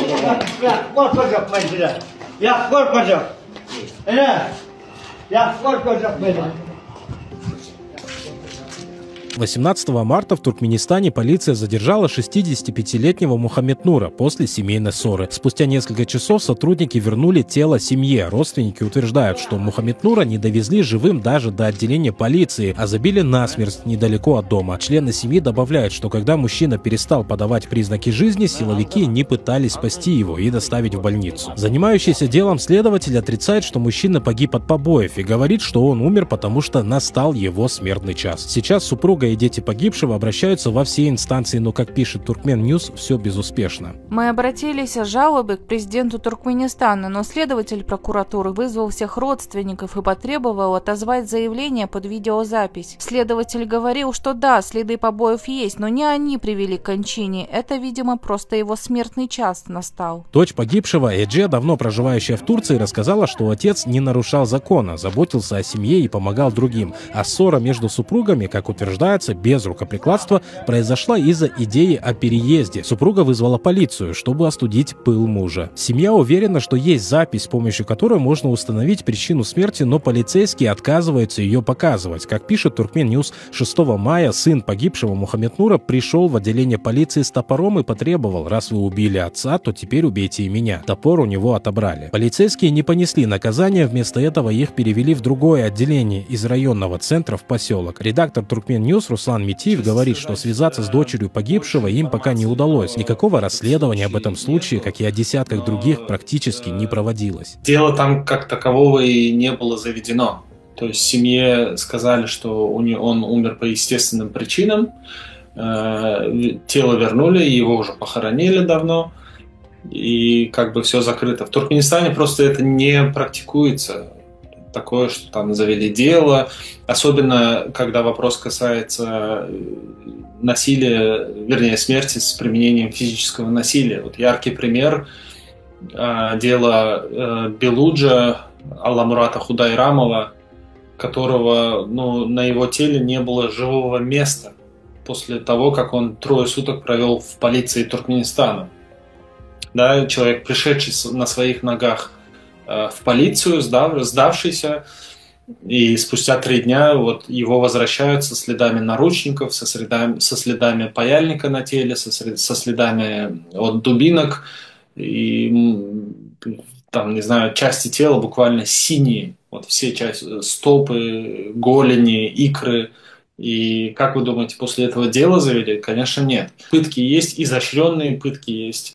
Вот пожалуйста, мать. Я вот пожалуйста. Я вот пожалуйста. 18 марта в Туркменистане полиция задержала 65-летнего Мухаммед-Нура после семейной ссоры. Спустя несколько часов сотрудники вернули тело семье. Родственники утверждают, что Мухаммед-Нура не довезли живым даже до отделения полиции, а забили насмерть недалеко от дома. Члены семьи добавляют, что когда мужчина перестал подавать признаки жизни, силовики не пытались спасти его и доставить в больницу. Занимающийся делом следователь отрицает, что мужчина погиб от побоев и говорит, что он умер, потому что настал его смертный час. Сейчас супруга и дети погибшего обращаются во все инстанции, но, как пишет Туркмен Ньюс, все безуспешно. Мы обратились с жалобой к президенту Туркменистана, но следователь прокуратуры вызвал всех родственников и потребовал отозвать заявление под видеозапись. Следователь говорил, что да, следы побоев есть, но не они привели к кончине. Это, видимо, просто его смертный час настал. Дочь погибшего, Эдже, давно проживающая в Турции, рассказала, что отец не нарушал закона, заботился о семье и помогал другим. А ссора между супругами, как утверждается, без рукоприкладства, произошла из-за идеи о переезде. Супруга вызвала полицию, чтобы остудить пыл мужа. Семья уверена, что есть запись, с помощью которой можно установить причину смерти, но полицейские отказываются ее показывать. Как пишет Туркмен Ньюс, 6 мая сын погибшего Мухаммед-Нура пришел в отделение полиции с топором и потребовал: раз вы убили отца, то теперь убейте и меня. Топор у него отобрали. Полицейские не понесли наказания, вместо этого их перевели в другое отделение из районного центра в поселок. Редактор Туркмен Ньюс Руслан Митиев говорит, что связаться с дочерью погибшего им пока не удалось. Никакого расследования об этом случае, как и о десятках других, практически не проводилось. Дело там как такового и не было заведено. То есть семье сказали, что он умер по естественным причинам, тело вернули, его уже похоронили давно, и как бы все закрыто. В Туркменистане просто это не практикуется. Такое, что там завели дело, особенно когда вопрос касается насилия, вернее смерти с применением физического насилия. Вот яркий пример дело Белуджа Алламурата Худайрамова, которого на его теле не было живого места после того, как он 3 суток провел в полиции Туркменистана. Да, человек, пришедший на своих ногах в полицию, сдавшийся, и спустя 3 дня его возвращают со следами наручников, со следами паяльника на теле, со следами от дубинок, и там, не знаю, части тела буквально синие, все части, стопы, голени, икры. И как вы думаете, после этого дело завели? Конечно, нет. Пытки есть, изощренные пытки есть.